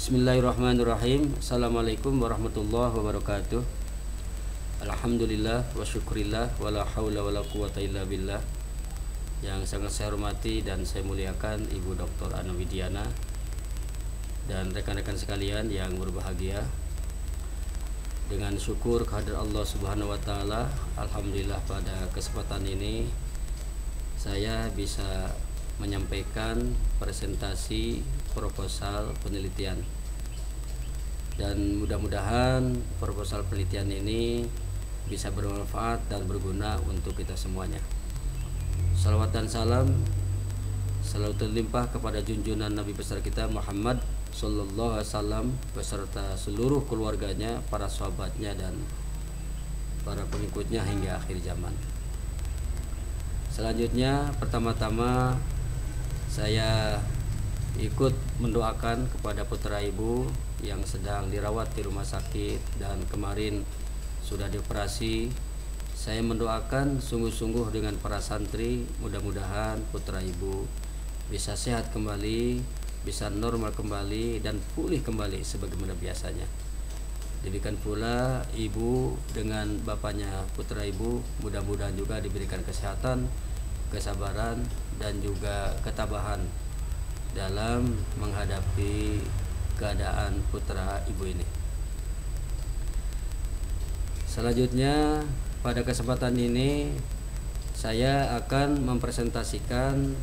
Bismillahirrahmanirrahim. Assalamualaikum warahmatullahi wabarakatuh. Alhamdulillah wa syukurillah wa la hawla wa la quwata illa billah. Yang sangat saya hormati dan saya muliakan Ibu Dr. Ana Widiana dan rekan-rekan sekalian yang berbahagia. Dengan syukur kehadirat Allah Subhanahu wa taala, alhamdulillah pada kesempatan ini saya bisa menyampaikan presentasi proposal penelitian, dan mudah-mudahan proposal penelitian ini bisa bermanfaat dan berguna untuk kita semuanya. Salawat dan salam selalu terlimpah kepada junjungan Nabi besar kita Muhammad Sallallahu Alaihi Wasallam beserta seluruh keluarganya, para sahabatnya dan para pengikutnya hingga akhir zaman. Selanjutnya, pertama-tama saya ikut mendoakan kepada putra ibu yang sedang dirawat di rumah sakit dan kemarin sudah dioperasi. Saya mendoakan sungguh-sungguh dengan para santri, mudah-mudahan putra ibu bisa sehat kembali, bisa normal kembali dan pulih kembali sebagaimana biasanya. Demikian pula ibu dengan bapaknya putra ibu, mudah-mudahan juga diberikan kesehatan, kesabaran dan juga ketabahan dalam menghadapi keadaan putra ibu ini. Selanjutnya, pada kesempatan ini saya akan mempresentasikan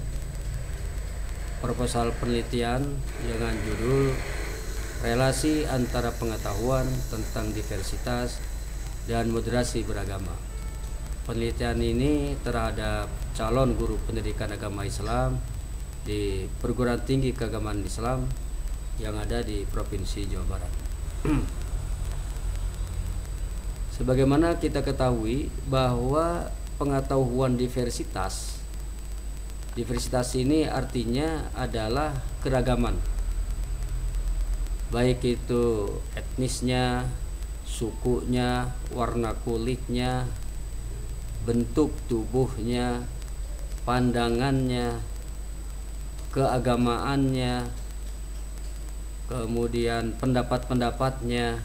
proposal penelitian dengan judul relasi antara pengetahuan tentang diversitas dan moderasi beragama. Penelitian ini terhadap calon guru pendidikan agama Islam di perguruan tinggi keagamaan Islam yang ada di Provinsi Jawa Barat. Sebagaimana kita ketahui bahwa pengetahuan diversitas ini artinya adalah keragaman, baik itu etnisnya, sukunya, warna kulitnya, bentuk tubuhnya, pandangannya, keagamaannya, kemudian pendapat-pendapatnya.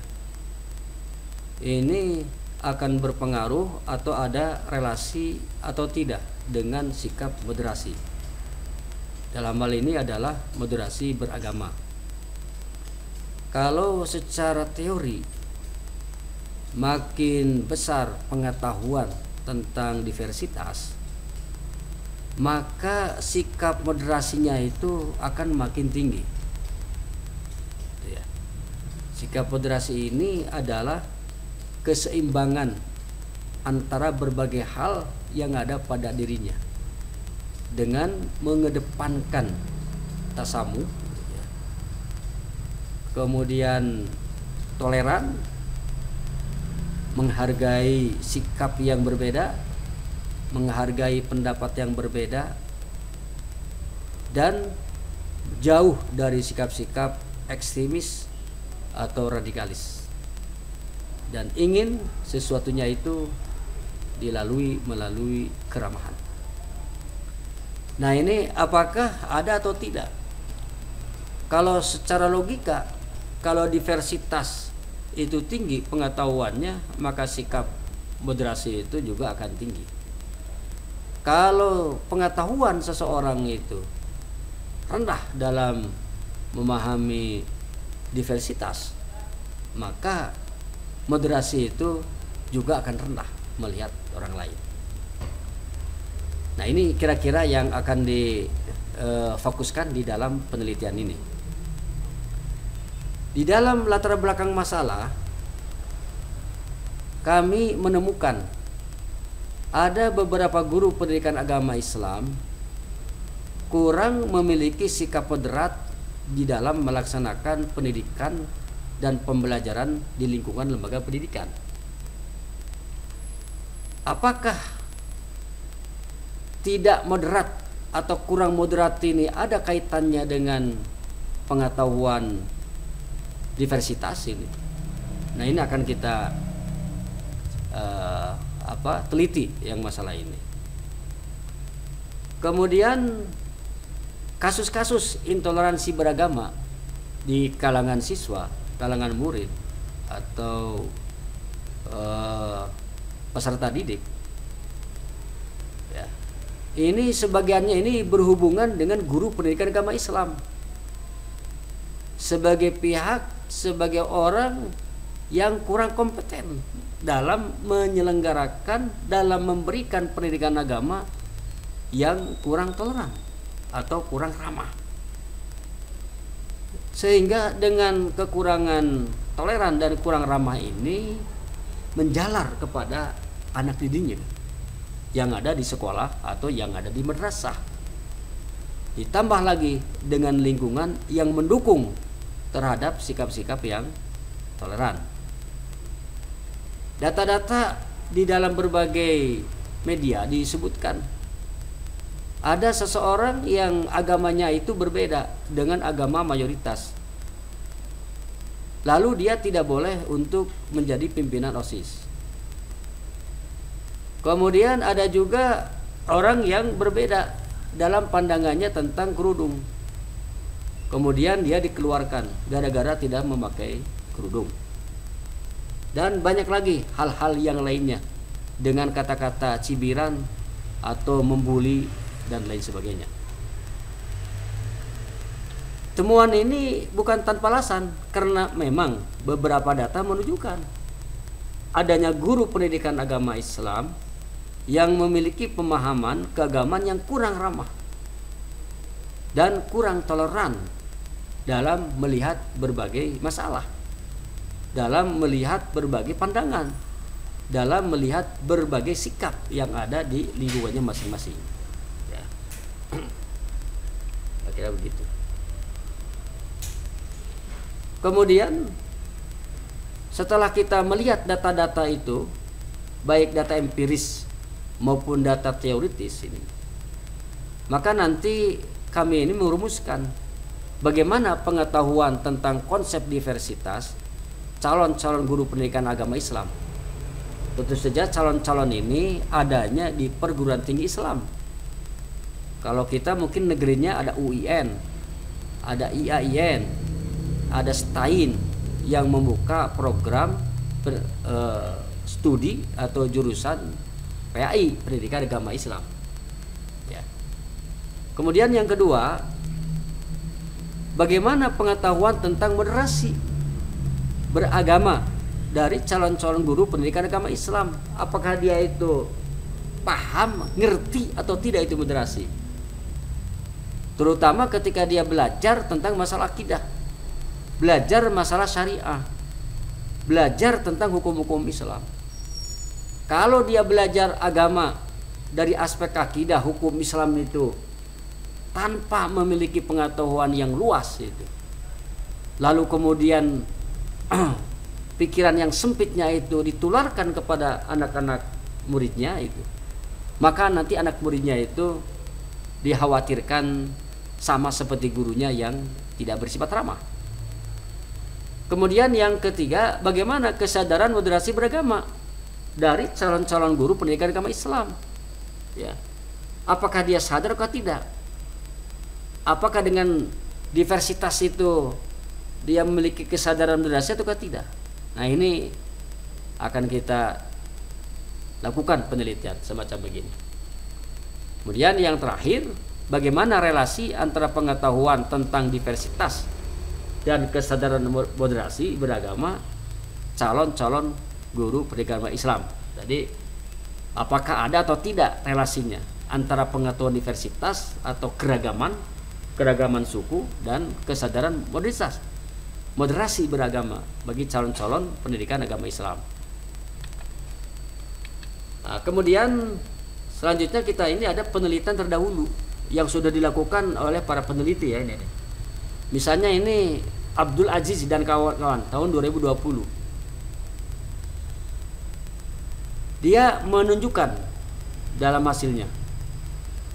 Ini akan berpengaruh atau ada relasi atau tidak dengan sikap moderasi. Dalam hal ini adalah moderasi beragama. Kalau secara teori makin besar pengetahuan tentang diversitas, maka sikap moderasinya itu akan makin tinggi. Sikap moderasi ini adalah keseimbangan antara berbagai hal yang ada pada dirinya dengan mengedepankan tasamuh, kemudian toleran, menghargai sikap yang berbeda, menghargai pendapat yang berbeda, dan jauh dari sikap-sikap ekstremis atau radikalis, dan ingin sesuatunya itu dilalui melalui keramahan. Nah, ini apakah ada atau tidak? Kalau secara logika, kalau diversitas itu tinggi pengetahuannya, maka sikap moderasi itu juga akan tinggi. Kalau pengetahuan seseorang itu rendah dalam memahami diversitas, maka moderasi itu juga akan rendah melihat orang lain. Nah, ini kira-kira yang akan difokuskan di dalam penelitian ini. Di dalam latar belakang masalah, kami menemukan ada beberapa guru pendidikan agama Islam kurang memiliki sikap moderat di dalam melaksanakan pendidikan dan pembelajaran di lingkungan lembaga pendidikan. Apakah tidak moderat atau kurang moderat ini ada kaitannya dengan pengetahuan diversitas ini? Nah, ini akan kita teliti yang masalah ini. Kemudian kasus-kasus intoleransi beragama di kalangan siswa, kalangan murid atau peserta didik, ya, ini sebagiannya ini berhubungan dengan guru pendidikan agama Islam sebagai pihak, sebagai orang yang kurang kompeten dalam menyelenggarakan, dalam memberikan pendidikan agama yang kurang toleran atau kurang ramah. Sehingga dengan kekurangan toleran dan kurang ramah ini menjalar kepada anak didiknya yang ada di sekolah atau yang ada di madrasah. Ditambah lagi dengan lingkungan yang mendukung terhadap sikap-sikap yang toleran. Data-data di dalam berbagai media disebutkan ada seseorang yang agamanya itu berbeda dengan agama mayoritas. Lalu dia tidak boleh untuk menjadi pimpinan OSIS. Kemudian ada juga orang yang berbeda dalam pandangannya tentang kerudung. Kemudian dia dikeluarkan gara-gara tidak memakai kerudung. Dan banyak lagi hal-hal yang lainnya dengan kata-kata cibiran atau membuli dan lain sebagainya. Temuan ini bukan tanpa alasan, karena memang beberapa data menunjukkan adanya guru pendidikan agama Islam yang memiliki pemahaman keagamaan yang kurang ramah dan kurang toleran dalam melihat berbagai masalah, dalam melihat berbagai pandangan, dalam melihat berbagai sikap yang ada di lingkungannya masing-masing. Ya. Kira-kira begitu. Kemudian setelah kita melihat data-data itu, baik data empiris maupun data teoritis ini, maka nanti kami ini merumuskan bagaimana pengetahuan tentang konsep diversitas calon-calon guru pendidikan agama Islam. Tentu saja calon-calon ini adanya di perguruan tinggi Islam. Kalau kita mungkin negerinya ada UIN, ada IAIN, ada STAIN yang membuka program studi atau jurusan PAI, pendidikan agama Islam. Ya. Kemudian yang kedua, bagaimana pengetahuan tentang moderasi beragama dari calon-calon guru pendidikan agama Islam? Apakah dia itu paham, ngerti atau tidak itu moderasi? Terutama ketika dia belajar tentang masalah akidah, belajar masalah syariah, belajar tentang hukum-hukum Islam. Kalau dia belajar agama dari aspek akidah, hukum Islam itu tanpa memiliki pengetahuan yang luas itu, lalu kemudian pikiran yang sempitnya itu ditularkan kepada anak-anak muridnya itu, maka nanti anak muridnya itu dikhawatirkan sama seperti gurunya yang tidak bersifat ramah. Kemudian yang ketiga, bagaimana kesadaran moderasi beragama dari calon-calon guru pendidikan agama Islam. Ya. Apakah dia sadar atau tidak? Apakah dengan diversitas itu dia memiliki kesadaran moderasi atau tidak? Nah, ini akan kita lakukan penelitian semacam begini. Kemudian yang terakhir, bagaimana relasi antara pengetahuan tentang diversitas dan kesadaran moderasi beragama calon-calon guru pendidikan agama Islam. Jadi apakah ada atau tidak relasinya antara pengetahuan diversitas atau keragaman suku dan kesadaran moderasi beragama bagi calon-calon pendidikan agama Islam. Nah, kemudian selanjutnya kita ini ada penelitian terdahulu yang sudah dilakukan oleh para peneliti ya ini. Misalnya ini Abdul Aziz dan kawan-kawan tahun 2020. Dia menunjukkan dalam hasilnya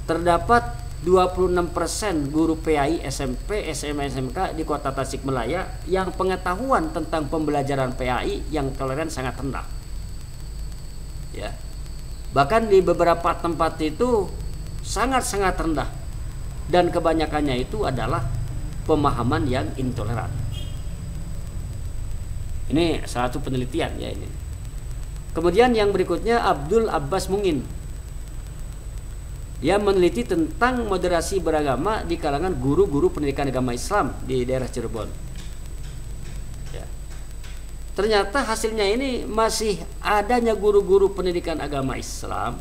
terdapat 26% guru PAI, SMP, SMA, SMK di Kota Tasikmalaya yang pengetahuan tentang pembelajaran PAI yang toleran sangat rendah. Ya. Bahkan di beberapa tempat itu sangat-sangat rendah. Dan kebanyakannya itu adalah pemahaman yang intoleran. Ini salah satu penelitian ya ini. Kemudian yang berikutnya Abdul Abbas Mungin. Dia meneliti tentang moderasi beragama di kalangan guru-guru pendidikan agama Islam di daerah Cirebon. Ya. Ternyata hasilnya ini masih adanya guru-guru pendidikan agama Islam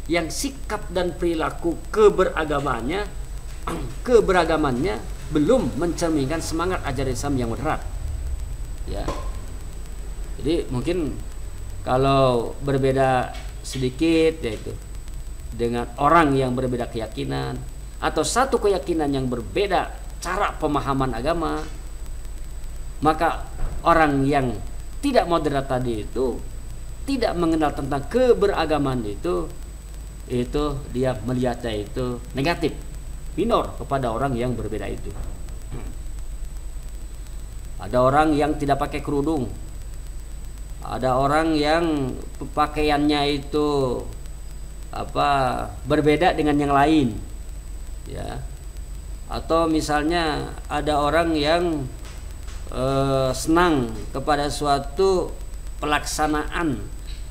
yang sikap dan perilaku keberagamannya belum mencerminkan semangat ajaran Islam yang moderat. Ya. Jadi mungkin kalau berbeda sedikit yaitu dengan orang yang berbeda keyakinan atau satu keyakinan yang berbeda cara pemahaman agama, maka orang yang tidak moderat tadi itu tidak mengenal tentang keberagaman itu dia melihatnya itu negatif, minor kepada orang yang berbeda itu. Ada orang yang tidak pakai kerudung, ada orang yang pakaiannya itu berbeda dengan yang lain, ya. Atau misalnya ada orang yang senang kepada suatu pelaksanaan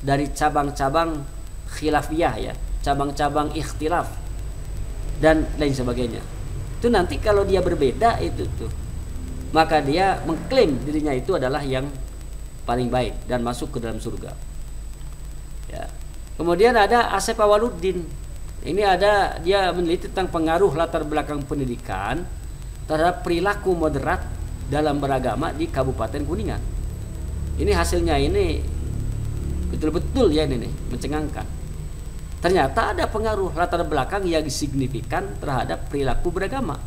dari cabang-cabang khilafiyah, ya, cabang-cabang ikhtilaf dan lain sebagainya. Itu nanti kalau dia berbeda itu tuh, maka dia mengklaim dirinya itu adalah yang paling baik dan masuk ke dalam surga. Ya. Kemudian ada Asep Awaludin. Ini dia meneliti tentang pengaruh latar belakang pendidikan terhadap perilaku moderat dalam beragama di Kabupaten Kuningan. Ini hasilnya ini betul-betul ya ini mencengangkan. Ternyata ada pengaruh latar belakang yang signifikan terhadap perilaku beragama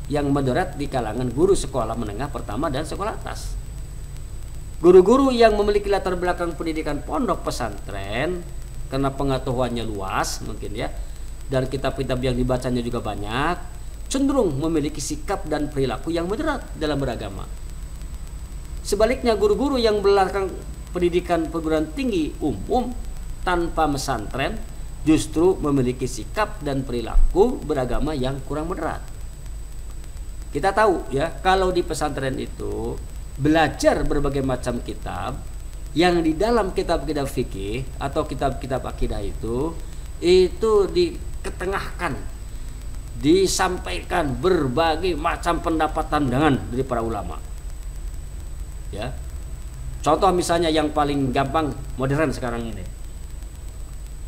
yang moderat di kalangan guru sekolah menengah pertama dan sekolah atas. Guru-guru yang memiliki latar belakang pendidikan pondok pesantren karena pengetahuannya luas mungkin ya, dan kitab-kitab yang dibacanya juga banyak, cenderung memiliki sikap dan perilaku yang moderat dalam beragama. Sebaliknya guru-guru yang belakang pendidikan perguruan tinggi umum tanpa pesantren justru memiliki sikap dan perilaku beragama yang kurang moderat. Kita tahu ya, kalau di pesantren itu belajar berbagai macam kitab yang di dalam kitab-kitab fikih atau kitab-kitab akidah itu diketengahkan, disampaikan berbagai macam pendapat pandangan dari para ulama. Ya. Contoh misalnya yang paling gampang modern sekarang ini.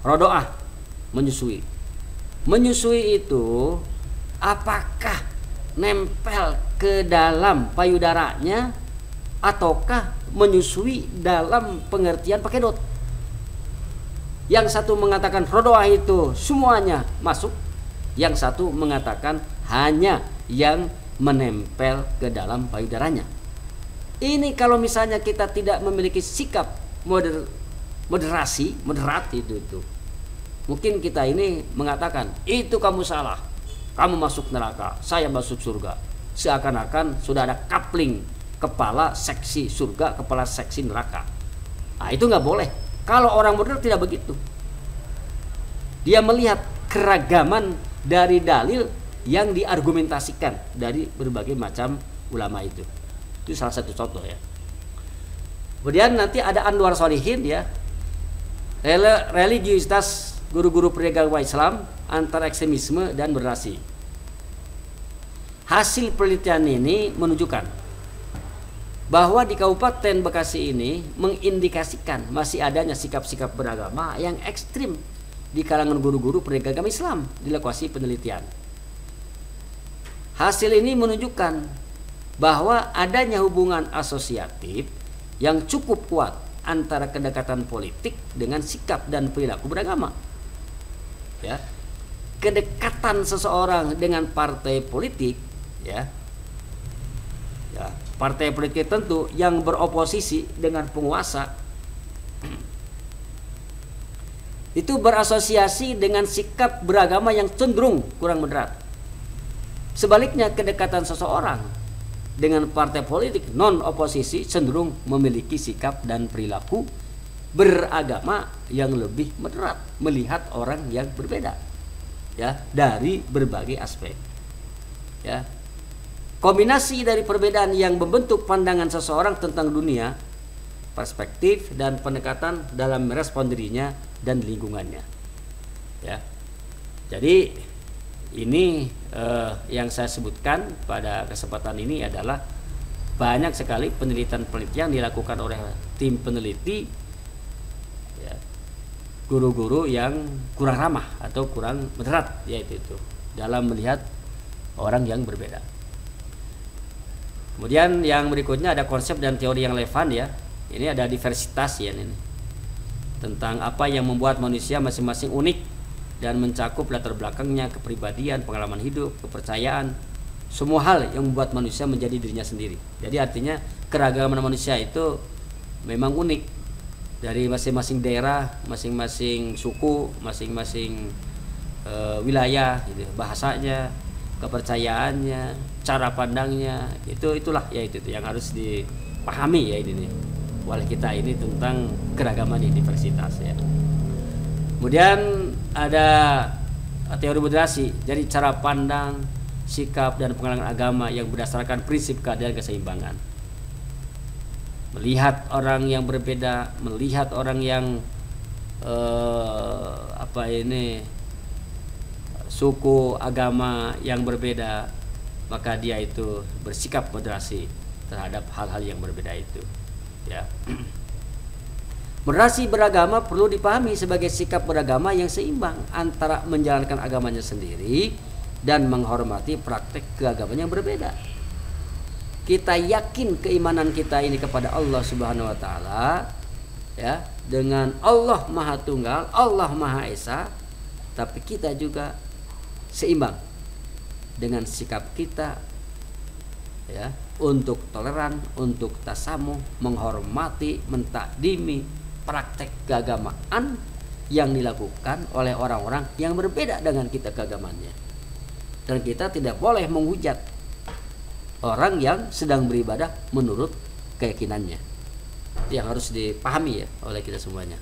Rodoah, menyusui. Menyusui itu apakah nempel ke dalam payudaranya ataukah menyusui dalam pengertian pakai dot? Yang satu mengatakan rodoah itu semuanya masuk, yang satu mengatakan hanya yang menempel ke dalam payudaranya. Ini kalau misalnya kita tidak memiliki sikap moderat itu, mungkin kita ini mengatakan itu kamu salah, kamu masuk neraka, saya masuk surga. Seakan-akan sudah ada coupling kepala seksi surga, kepala seksi neraka. Nah, itu nggak boleh. Kalau orang moderat tidak begitu. Dia melihat keragaman dari dalil yang diargumentasikan dari berbagai macam ulama itu. Itu salah satu contoh ya. Kemudian nanti ada Anwar Solihin ya. Religiusitas guru-guru pendidikan agama Islam antara ekstremisme dan moderasi. Hasil penelitian ini menunjukkan bahwa di Kabupaten Bekasi ini mengindikasikan masih adanya sikap-sikap beragama yang ekstrim di kalangan guru-guru pendidikan agama Islam di lokasi penelitian. Hasil ini menunjukkan bahwa adanya hubungan asosiatif yang cukup kuat antara kedekatan politik dengan sikap dan perilaku beragama. Ya. Kedekatan seseorang dengan partai politik, ya, partai politik tentu yang beroposisi dengan penguasa itu berasosiasi dengan sikap beragama yang cenderung kurang moderat. Sebaliknya kedekatan seseorang dengan partai politik non oposisi cenderung memiliki sikap dan perilaku beragama yang lebih moderat melihat orang yang berbeda, ya, dari berbagai aspek. Ya. kombinasi dari perbedaan yang membentuk pandangan seseorang tentang dunia, perspektif dan pendekatan dalam merespon dirinya dan lingkungannya. Ya. Jadi ini yang saya sebutkan pada kesempatan ini adalah banyak sekali penelitian-penelitian dilakukan oleh tim peneliti, ya, guru-guru yang kurang ramah atau kurang moderat, yaitu itu dalam melihat orang yang berbeda. Kemudian yang berikutnya ada konsep dan teori yang relevan, ya. Ini ada diversitas, ya, ini tentang apa yang membuat manusia masing-masing unik dan mencakup latar belakangnya, kepribadian, pengalaman hidup, kepercayaan, semua hal yang membuat manusia menjadi dirinya sendiri. Jadi artinya keragaman manusia itu memang unik dari masing-masing daerah, masing-masing suku, masing-masing wilayah, gitu. Bahasanya, kepercayaannya, cara pandangnya, itulah ya itu yang harus dipahami, ya ini oleh kita ini tentang keragaman di diversitas, ya. Kemudian ada teori moderasi, jadi cara pandang, sikap dan pengalaman agama yang berdasarkan prinsip keadilan keseimbangan. Melihat orang yang berbeda, melihat orang yang suku agama yang berbeda, maka dia itu bersikap moderasi terhadap hal-hal yang berbeda itu, ya. Moderasi beragama perlu dipahami sebagai sikap beragama yang seimbang antara menjalankan agamanya sendiri dan menghormati praktek keagamaan yang berbeda. Kita yakin keimanan kita ini kepada Allah Subhanahu wa taala, ya, dengan Allah Maha Tunggal, Allah Maha Esa, tapi kita juga seimbang dengan sikap kita, ya, untuk toleran, untuk tasamuh, menghormati, mentakdimi praktek keagamaan yang dilakukan oleh orang-orang yang berbeda dengan kita keagamaannya. Dan kita tidak boleh menghujat orang yang sedang beribadah menurut keyakinannya. Itu yang harus dipahami, ya, oleh kita semuanya.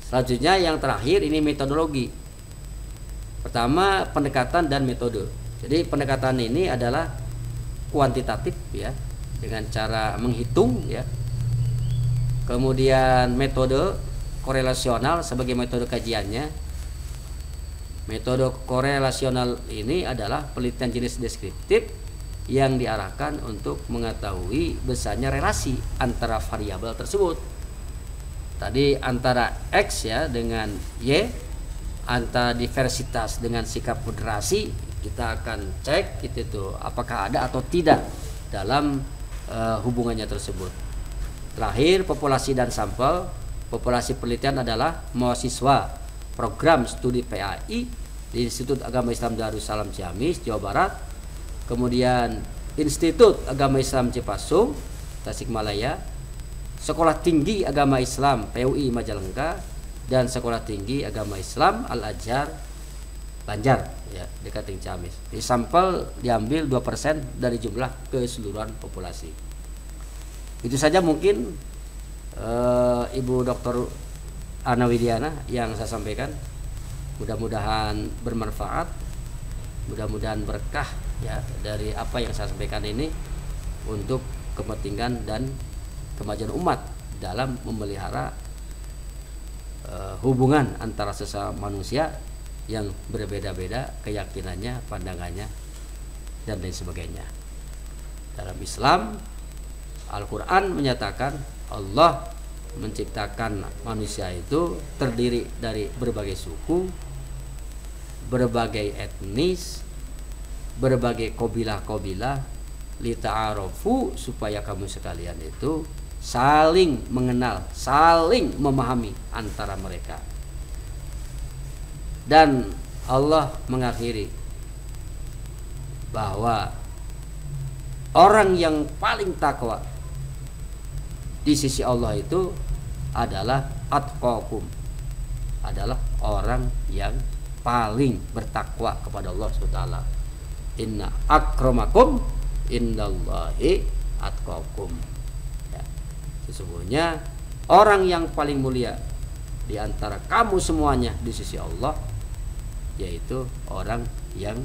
Selanjutnya yang terakhir ini metodologi. Pertama, pendekatan dan metode. Jadi pendekatan ini adalah kuantitatif, ya, dengan cara menghitung, ya. Kemudian metode korelasional sebagai metode kajiannya. Metode korelasional ini adalah penelitian jenis deskriptif yang diarahkan untuk mengetahui besarnya relasi antara variabel tersebut. Tadi antara X, ya, dengan Y, antara diversitas dengan sikap moderasi, kita akan cek itu apakah ada atau tidak dalam hubungannya tersebut. Terakhir, populasi dan sampel. Populasi penelitian adalah mahasiswa program studi PAI di Institut Agama Islam Darussalam Ciamis, Jawa Barat. Kemudian Institut Agama Islam Cipasung, Tasikmalaya. Sekolah Tinggi Agama Islam PUI Majalengka dan Sekolah Tinggi Agama Islam Al-Azhar Banjar, ya, dekat Ciamis. Di sampel diambil 2% dari jumlah keseluruhan populasi. Itu saja mungkin Ibu Dr. Ana Widiana yang saya sampaikan. Mudah-mudahan bermanfaat, mudah-mudahan berkah, ya, dari apa yang saya sampaikan ini untuk kepentingan dan kemajuan umat dalam memelihara hubungan antara sesama manusia yang berbeda-beda keyakinannya, pandangannya, dan lain sebagainya. Dalam Islam, Al-Quran menyatakan Allah menciptakan manusia itu terdiri dari berbagai suku, berbagai etnis, berbagai kabilah-kabilah, lita'arofu, supaya kamu sekalian itu saling mengenal, saling memahami antara mereka. Dan Allah mengakhiri bahwa orang yang paling takwa di sisi Allah itu adalah atqakum, adalah orang yang paling bertakwa kepada Allah SWT. Inna akramakum indallahi atqakum, ya. Sesungguhnya orang yang paling mulia di antara kamu semuanya di sisi Allah yaitu orang yang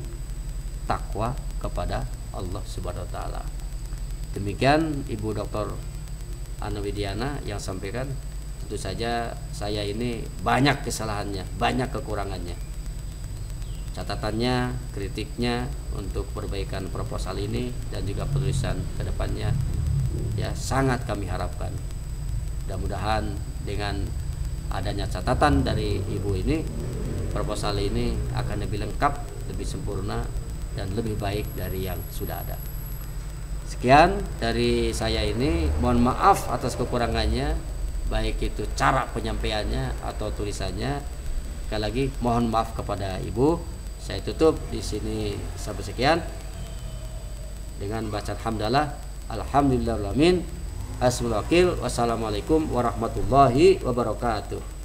takwa kepada Allah Subhanahu wa taala. Demikian Ibu Dr. Ana Widiana yang sampaikan. Tentu saja saya ini banyak kesalahannya, banyak kekurangannya. Catatannya, kritiknya untuk perbaikan proposal ini dan juga penulisan kedepannya ya sangat kami harapkan. Mudah-mudahan dengan adanya catatan dari Ibu ini, proposal ini akan lebih lengkap, lebih sempurna, dan lebih baik dari yang sudah ada. Sekian dari saya ini, mohon maaf atas kekurangannya, baik itu cara penyampaiannya atau tulisannya. Sekali lagi mohon maaf kepada Ibu. Saya tutup di sini sampai sekian dengan bacaan hamdalah, alhamdulillahirabbil alamin. Wassalamualaikum warahmatullahi wabarakatuh.